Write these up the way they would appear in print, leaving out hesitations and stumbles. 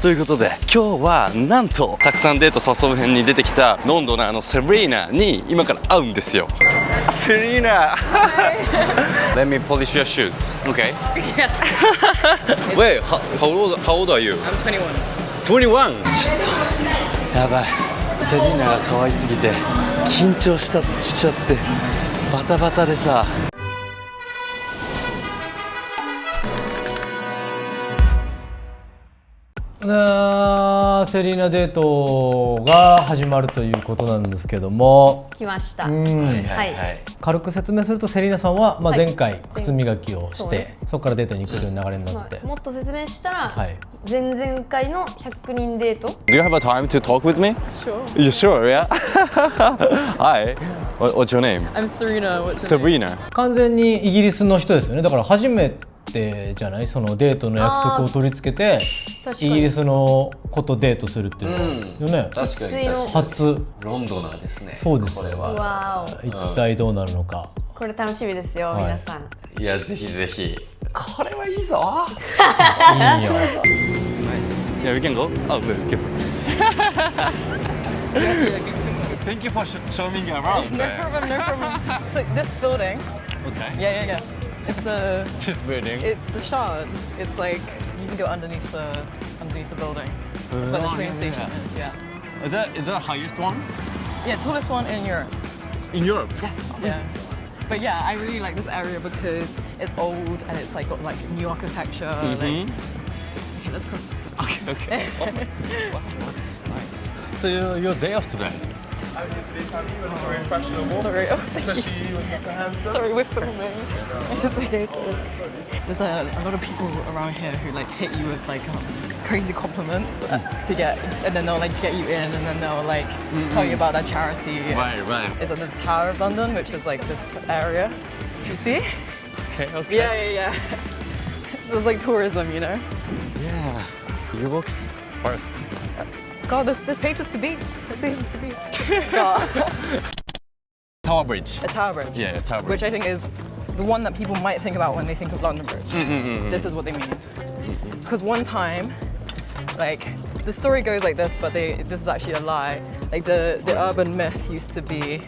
ということで今日はなんとたくさんデート誘う編に出てきたロンドンのセリーナに今から会うんですよ。セリーナLet me polish your shoes. Okay. Yes. Wait, how old are you? I'm 21. 21? ちょっとやばい。セリーナが可愛すぎて緊張しちゃってバタバタでさ。セリーナデートが始まるということなんですけども、来ました。軽く説明するとセリーナさんは、前回靴磨きをして、そこからデートに行くという流れになって、もっと説明したら、前々回の100人デート。Do you have a time to talk with me? Sure. You sure? Yeah. Hi. What's your name? I'm Serena. What's your name? Serena. 完全にイギリスの人ですよね。だから初めてじゃない、そのデートの約束を取り付けてイギリスの子とデートするっていうのよね。確かに初ロンドナーですね。そうです。これはわ一体どうなるのか。これ楽しみですよ、皆さん。いや、ぜひぜひ。これはいいぞ。いいよ。Yeah, we can go. Oh, good. Thank you for showing me around. No problem. So this building. Okay. Yeah. It's the. This building. It's the Shard. It's like you can go underneath the building. That's where the train station is. Yeah. Is that the highest one? Yeah, tallest one in Europe. In Europe? Yes. Yeah. But yeah, I really like this area because it's old and it's like got like new architecture. Okay, let's cross. Okay. Wow, that's nice. So you're day off today? Sorry. Oh, thank you. Sorry, we're filming. It's okay. There's a lot of people around here who like hit you with like crazy compliments to get, and then they'll like get you in, and then they'll like tell you about their charity. Right. It's at the Tower of London, which is like this area. You see? Okay. Yeah. There's like tourism, you know? Yeah. You walks first. God, there's places to be. There's places to be. Tower Bridge. A Tower Bridge. Yeah, Tower Bridge. Which I think is the one that people might think about when they think of London Bridge. This is what they mean. Because one time, like, the story goes like this, but this is actually a lie. Like, the urban myth used to be,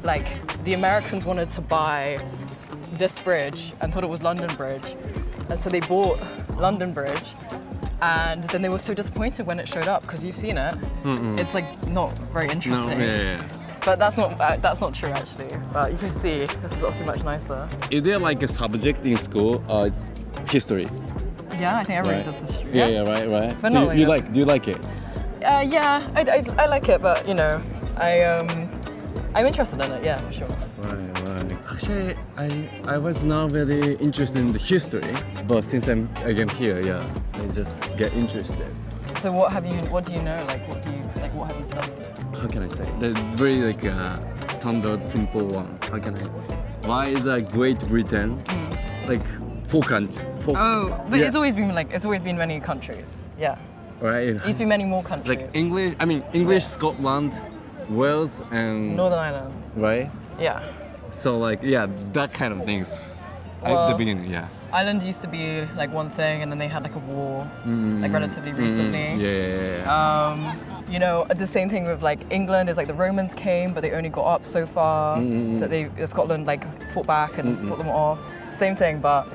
like, the Americans wanted to buy this bridge and thought it was London Bridge. And so they bought London Bridge. And then they were so disappointed when it showed up because you've seen it. It's like not very interesting. No, yeah. But that's not true actually. But you can see this is obviously much nicer. Is there like a subject in school? It's history. Yeah, I think everyone does history. Yeah, right. But so not do like you like it? Yeah, I like it, but you know, I'm interested in it. Yeah, for sure. Right. Actually, I was not very interested in the history, but since I came here, yeah, I just get interested. So what do you know? Like what have you studied? How can I say? The very like standard, simple one. How can I? Why is Great Britain like four countries? Oh, but it's always been many countries. Yeah. Right. It used to be many more countries. Like English, Scotland, Wales, and Northern Ireland. Right. Yeah. So like that kind of things Well, at the beginning, yeah. Ireland used to be like one thing, and then they had like a war, like relatively recently. Yeah. You know, the same thing with like England is like the Romans came, but they only got up so far. So Scotland like fought back and fought them off. Same thing, but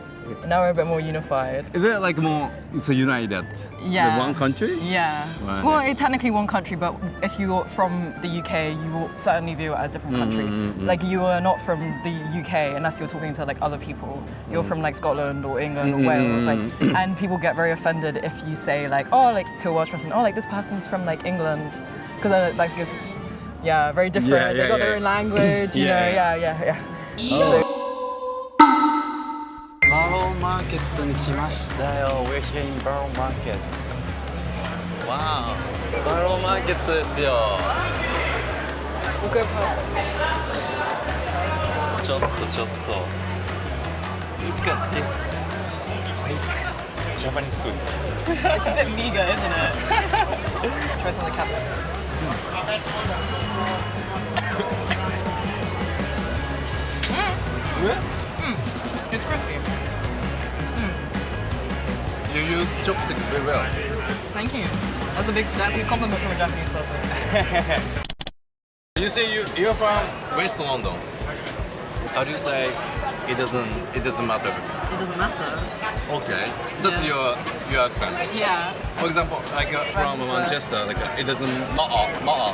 now we're a bit more unified. Is it like more it's a united? Yeah. The one country? Yeah. Right. Well, it's technically one country, but if you're from the UK, you will certainly view it as a different country. Like you are not from the UK unless you're talking to like other people. You're from like Scotland or England or Wales, like, and people get very offended if you say like, oh, like to a Welsh person, oh, like this person's from like England, because like it's very different. They've got their own language, you know. Yeah. So, Borough Market に来ましたよ。We're here in Borough Market. Wow. Borough Market ですよ。we'll go past. ちょっと。Look at this fake Japanese food. It's a bit meager, isn't it? Try some of the cats. It's crispy. You use chopsticks very well. Thank you. That's a compliment from a Japanese person. You say you're from West London. How do you say it doesn't matter? It doesn't matter. Okay, that's your accent. Yeah. For example, like from Manchester, like it doesn't matter.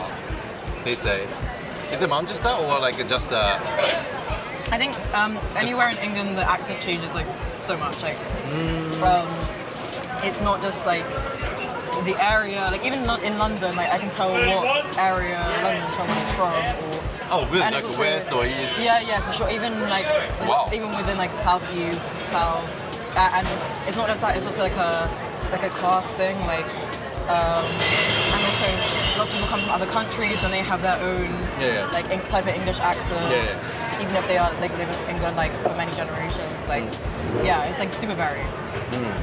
They say, is it Manchester or like just I think anywhere in England the accent changes like so much. Like from it's not just like the area. Like even in London, like I can tell what area London someone is from. Oh, really? And Like also, west or east? Yeah, for sure. Even like even within like south east, south, and it's not just that. It's also like a class thing. Like and also lots of people come from other countries and they have their own like type of English accent. Even if they are like live in England like for many generations. Like it's like super varied.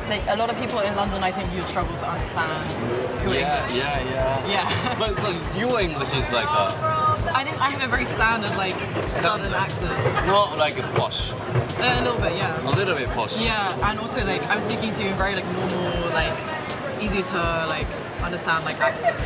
Like a lot of people in London, I think you'd struggle to understand who Yeah. But your English is like I have a very standard like southern accent. not like a posh. A little bit, yeah. A little bit posh. Yeah, and also like I'm speaking to very like normal, like easy to like understand like accent.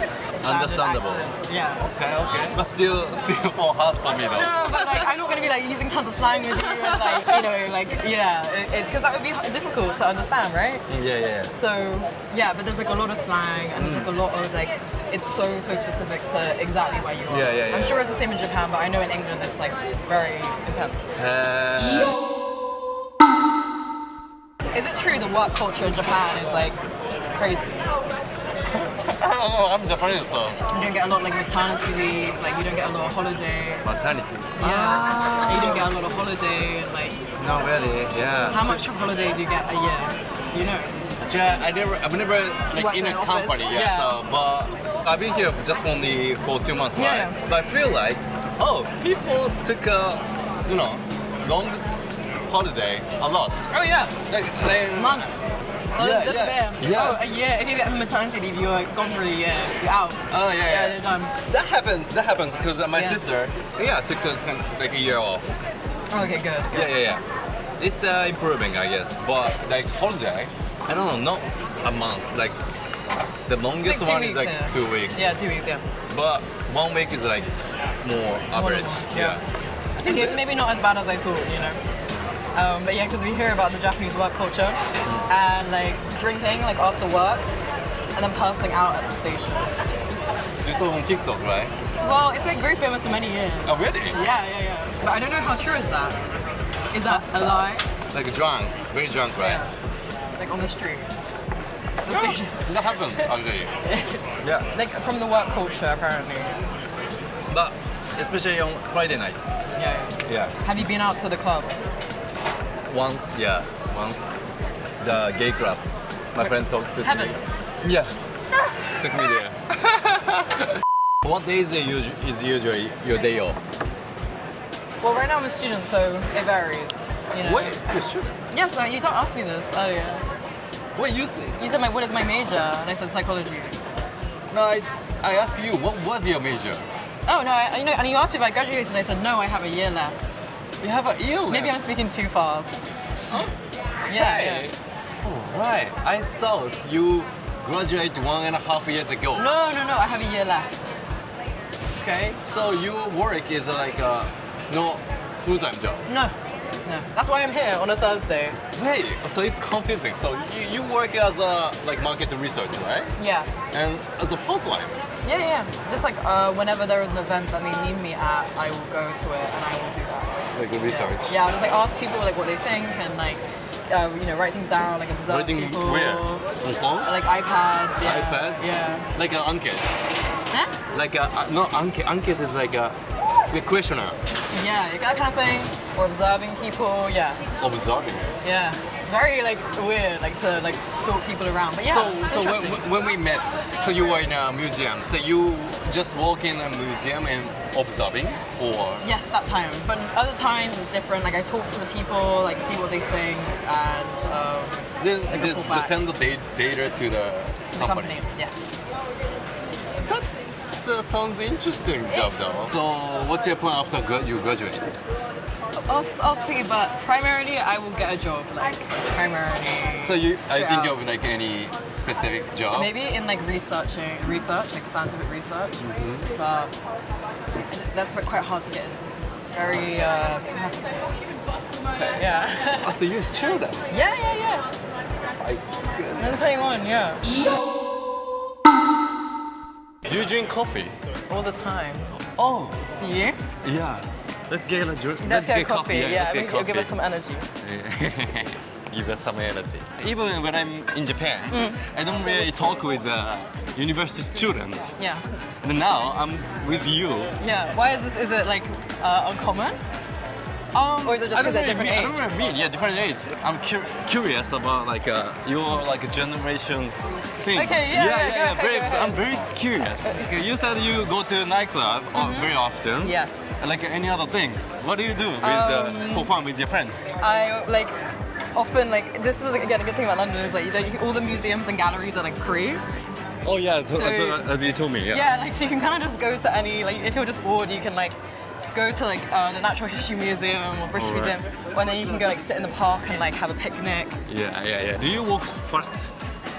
Understandable. Accent. Yeah. Okay. But still hard for me though. No, but like I'm not gonna be like using tons of slang with you and like it's because that would be difficult to understand, right? Yeah. So but there's like a lot of slang and there's like a lot of like it's so specific to exactly where you are. Yeah. I'm sure it's the same in Japan, but I know in England it's like very intense. Is it true the work culture in Japan is like crazy? I don't know, I'm Japanese so. You don't get a lot like maternity leave, like you don't get a lot of holiday. Maternity. Yeah. You don't get a lot of holiday and like Not really, yeah. how much holiday do you get a year? Do you know? I've never like Worked in a in an company, office? so but I've been here just only for 2 months, right? Yeah. But I feel like people took a long holiday a lot. Oh yeah. Like Months. Oh, Yeah, that's yeah. fair. Yeah. Oh, a year. If you get maternity leave, you're gone for a year. You're out. Oh yeah. You're done. That happens because my Yeah. sister took like a year off. Okay, good. Yeah. It's improving, I guess. But like holiday, I don't know, not a month. Like the longest Like 2 one is weeks, like yeah. 2 weeks. Yeah, 2 weeks. Yeah. But 1 week is like more average. Yeah. Okay, it's maybe not as bad as I thought, you know. But yeah, because we hear about the Japanese work culture and like drinking like after work and then passing out at the station. You saw on TikTok, right? Well, it's like very famous for many years. Oh really? Yeah. But I don't know how true is that. Is that a lie? Like drunk, very drunk, right? Yeah. Like on the street. The Yeah, station. that happens actually. Yeah. Like from the work culture apparently. But especially on Friday night. Yeah. Yeah. Have you been out to the club? Once. The gay club. My friend took me. Haven't? Yeah. Took me there. What days is usually your day off? Well, right now I'm a student, so it varies. You know. Wait, you shouldn't. Yes, you don't ask me this earlier. What you say? You said what is my major? And I said psychology. No, I asked you, what was your major? Oh no, and you asked me if I graduated, and I said no, I have a year left. You have a year left. Maybe I'm speaking too fast. Huh? Yeah. Oh, right. I thought you graduated 1.5 years ago. No, I have a year left. Okay. So your work is like no full-time job. No. That's why I'm here on a Thursday. Wait. So it's confusing. So you work as a like market research, right? Yeah. And as a part-time. Yeah. Just like whenever there is an event that they need me at, I will go to it and I will do that. Like research. Yeah, I'll just like ask people like what they think and like write things down, like observe Writing people. where? On phone? Like iPads. Yeah. iPad? Yeah. Like an anket. Huh? Like not anket. Anket is like a questionnaire. Yeah, that kind of thing. Or observing people. Yeah. Observing. Yeah. Very like weird, like to like stalk people around. But yeah. So interesting. when we met, so you were in a museum. So you just walk in a museum and observing, or? Yes, that time. But other times it's different. Like I talk to the people, like see what they think, and Then like a full they back. send the data to the company. Yes. That sounds interesting job though. So what's your plan after you graduate? I'll see, but primarily I will get a job. Like primarily. So I think out. of like any specific job? Maybe in like research, like scientific research, but that's quite hard to get into. Very competitive. Yeah. Oh, so you're a student? Yeah. I'm 21, yeah. Do you drink coffee? All the time. Oh, Do you? yeah. Let's get a drink. Let's get coffee. Yeah, let's get it'll coffee. give us some energy. Give us some energy. Even when I'm in Japan, I don't really talk with university students. Yeah. And now I'm with you. Yeah. Why is this? Is it like uncommon? Or is it just because they're different I age? don't really mean, yeah, different age. I'm curious about like your like generations thing. Okay, yeah, go ahead. I'm very curious. You said you go to nightclub very often. Yes. Like any other things. What do you do with for fun with your friends? I like often like this is again a good thing about London is like all the museums and galleries are like free. Oh yeah, So- as you told me. Yeah. Yeah, like so you can kind of just go to any like if you're just bored you can like go to like the Natural History Museum or British Alright. Museum, and then you can go like sit in the park and like have a picnic. Yeah. Do you walk first?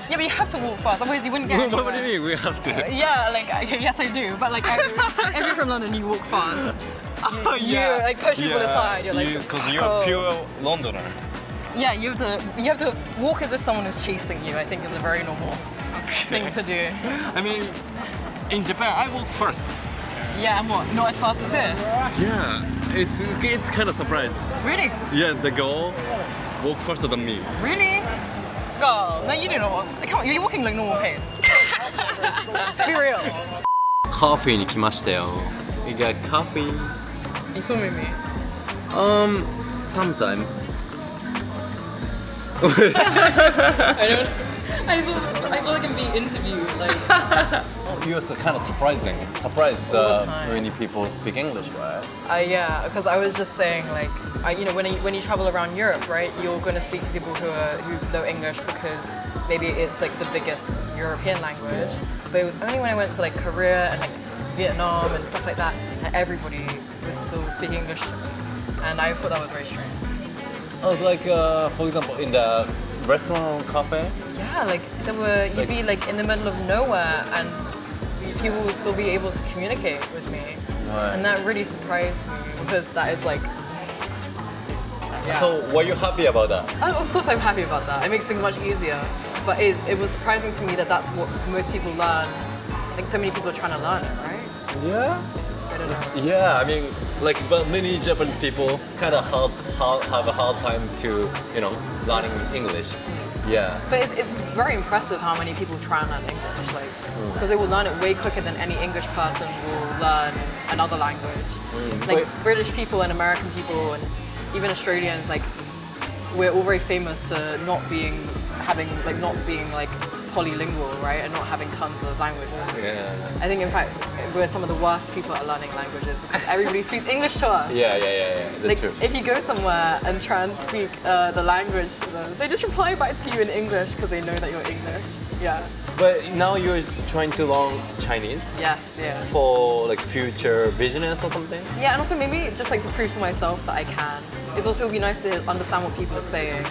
Yeah, but you have to walk fast, otherwise you wouldn't get anywhere. What do you mean? We have to. Yeah, like yes I do, but like if you're from London, you walk fast. Oh, You like push people aside. You're like, because you're oh. pure Londoner. Yeah, you have to walk as if someone is chasing you. I think is a very normal thing to do. I mean, in Japan, I walk first. Yeah, and what? Not as fast as here. Yeah, it's kind of surprise. Really? Yeah, the girl walk faster than me. Really? Oh, no, you do not walk. Come on, you're walking like normal pace. Be real. Coffee に来ましたよ. We got coffee. You filming me? Sometimes. I feel like I'm being interviewed. Like, You're kind of surprised All the time. many people speak English, right? yeah, because I was just saying like, when you travel around Europe, right, you're going to speak to people who know English because maybe it's like the biggest European language. But it was only when I went to like Korea and like Vietnam and stuff like that, and everybody was still speaking English, and I thought that was very strange. Oh, like for example, in the restaurant, cafe. Yeah, like you'd be like in the middle of nowhere, and people would still be able to communicate with me, Right. and that really surprised me because that is like. Yeah. So, were you happy about that? Oh, of course I'm happy about that. It makes things much easier. But it was surprising to me that that's what most people learn. Like so many people are trying to learn it, right? Yeah. I don't know. Yeah, I mean, like, but many Japanese people kind of have a hard time to, learning English. Yeah. But it's very impressive how many people try and learn English, like, because they will learn it way quicker than any English person will learn another language. Like British people and American people and even Australians, like, we're all very famous for not being polylingual, right, and not having tons of languages. Yeah. I think in fact we're some of the worst people at learning languages because everybody speaks English to us. Yeah. That's Like true. if you go somewhere and try and speak the language to them, they just reply back to you in English because they know that you're English. Yeah. But now you're trying to learn Chinese Yes. Yeah. for like future business or something? Yeah, and also maybe just like to prove to myself that I can. It's also be nice to understand what people are saying.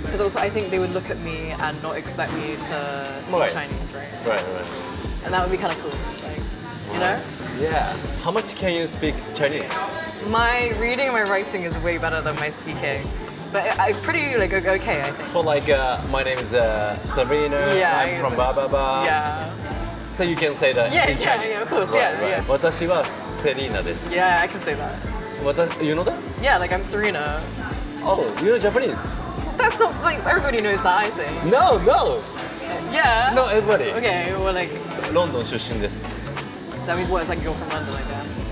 Because also I think they would look at me and not expect me to speak Right. Chinese, right? Right. And that would be kind of cool, like, you know? Yeah. How much can you speak Chinese? My reading and my writing is way better than my speaking. But I'm pretty like okay, I think. For like, my name is Sabrina. Yeah, I'm from blah blah blah. Yeah. So you can say that Yeah, in yeah, Chinese. yeah, of course, Right, yeah, right. yeah. 私はセリーナです。 Yeah, I can say that. You know that? Yeah, like I'm Serena. Oh, you know Japanese? That's not like everybody knows that, I think. No. Yeah. No, everybody. Okay, well like ロンドン出身です。 that means what? It's like you're from London, I guess.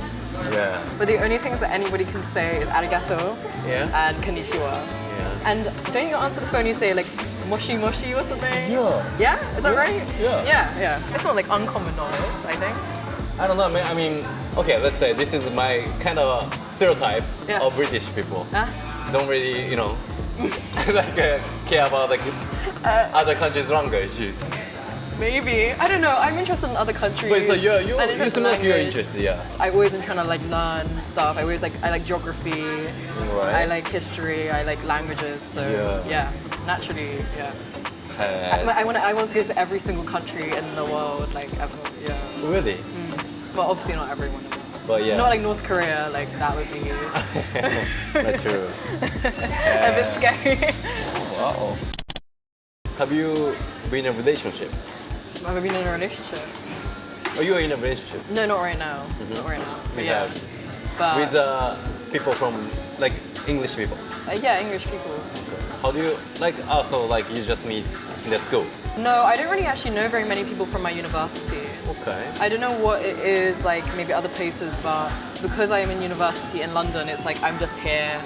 Yeah. But the only things that anybody can say is arigato Yeah. and konnichiwa. Yeah. And don't you answer the phone? You say like moshi moshi or something. Yeah. Yeah. Is that right? Yeah. Yeah. It's not like uncommon knowledge, I think. I don't know. I mean, okay, let's say this is my kind of stereotype Yeah. of British people. Huh? Don't really, like care about like other countries' languages. Maybe. I don't know. I'm interested in other countries. But so you and seem interested like in you're language. interested, yeah. I always am trying to like learn stuff. I like geography. Right. I like history. I like languages. So Yeah. naturally, yeah. I want to go to every single country in the world, like ever. Yeah. Really? But obviously not everyone. But yeah. Not like North Korea, like that would be That's true. a bit scary. Wow. Have you been in a relationship? Have I been in a relationship? Are you in a relationship? No, not right now. Not right now. But yeah. have. But With people from like English people. yeah, English people. How do you like? Also, like you just meet in that school. No, I don't really actually know very many people from my university. Okay. I don't know what it is like maybe other places, but because I am in university in London, it's like I'm just here,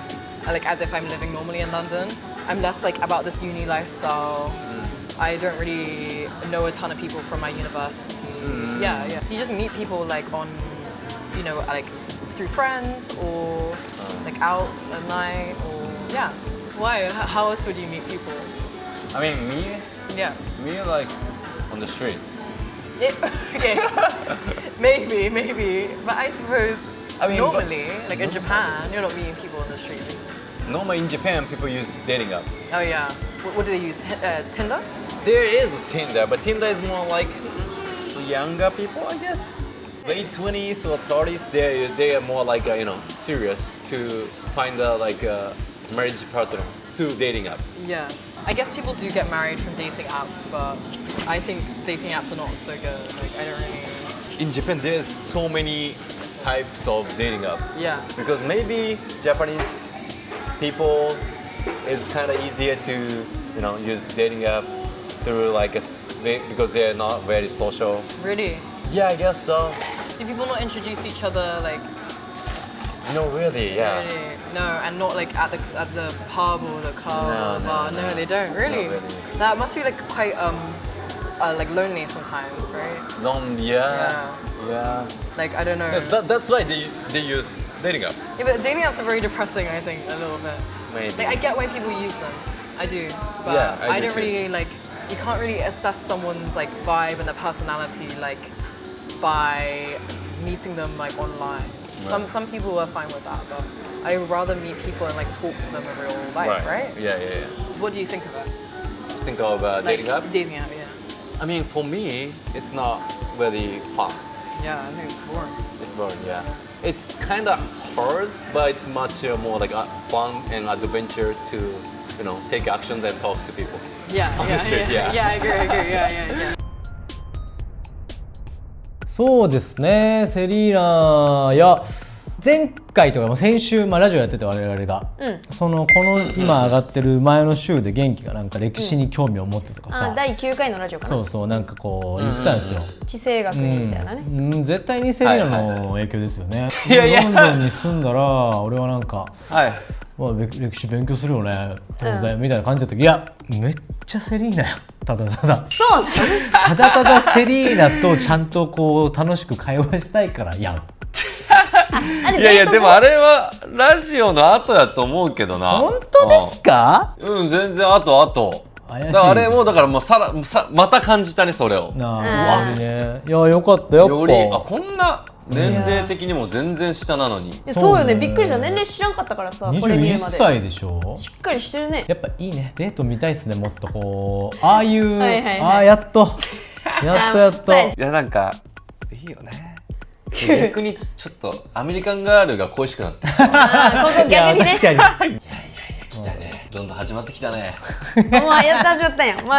like as if I'm living normally in London. I'm less like about this uni lifestyle. I don't really know a ton of people from my university. Yeah. So you just meet people like on, you know, like through friends or like out at night or yeah. Why? How else would you meet people? I mean, Yeah. me like on the street. Okay. maybe. But I suppose I mean, normally, like in Japan, you're not meeting people on the street. Normally in Japan, people use dating app. Oh yeah. What do they use? Tinder? There is Tinder, but Tinder is more like younger people, I guess. Late 20s or 30s, they are more like serious to find a marriage partner through dating app. Yeah. I guess people do get married from dating apps, but I think dating apps are not so good. Like I don't really. In Japan, there's so many types of dating app. Yeah. Because maybe Japanese people is kind of easier to use dating app through because they're not very social. Really? Yeah, I guess so. Do people not introduce each other like? No, really, yeah. Really? No, and not like at the pub or the club. No, No, they don't. Really? Not really. That must be like quite like lonely sometimes, right? Yeah. Like I don't know. That's why they use dating app. Yeah, but dating apps are very depressing, I think, a little bit. Maybe. Like, I get why people use them. I do. But Yeah, I I do don't too. really, like, you can't really assess someone's, like, vibe and their personality, like, by meeting them, like, online. Some people are fine with that, but I would rather meet people and, like, talk to them in real life, right? Yeah. What do you think of it? Think of dating app? Dating app, yeah. I mean, for me, it's not very fun. Yeah, I think it's boring. It's boring, yeah. It's kind of hard, but it's much more like fun and adventure to, take actions and talk to people. Yeah, yeah. Yeah, I agree, yeah. そうですね、セリーナや前回とか先週、ラジオやってて我々が、この今上がってる前の週で元気がなんか歴史に興味を持ってとかさ、第9回のラジオかな。そうなんかこう言ってたんですよ。地政学みたいなね。絶対にセリーナの影響ですよね。ロンドンに住んだら俺はなんか、歴史勉強するよね当然みたいな感じだったけど、いやめっちゃセリーナよ。ただただセリーナとちゃんとこう楽しく会話したいからやん。いやでもあれはラジオの後やと思うけどな。本当ですか？全然後。あれもだからもうまた感じたね、それを。なあ、ね。いやよかったよ。よりこんな年齢的にも全然下なのに。そうよね、びっくりした。年齢知らんかったからさ。これ見るまで。21歳でしょ。しっかりしてるね。やっぱいいね。デート見たいですね。もっとこうああいうやっと。いやなんかいいよね。逆にちょっとアメリカンガールが恋しくなって。ここ逆にね。確かに。来たね。どんどん始まってきたね。やっと始まったんや。でも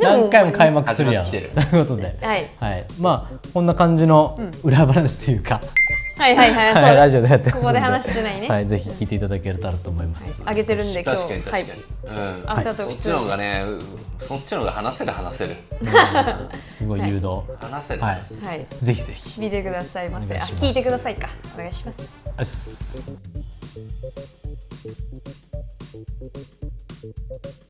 何回も開幕するやん。とといいうことで、はい。こんな感じの裏話というか、はいラジオでやってますので、ここで話してないね。はい、ぜひ聞いていただけたらと思います。あげてるんで今日。確かに。そっちの方がね、そっちの方が話せる。すごい誘導。話せる。はい。ぜひぜひ見てくださいませ。聞いてくださいか。お願いします。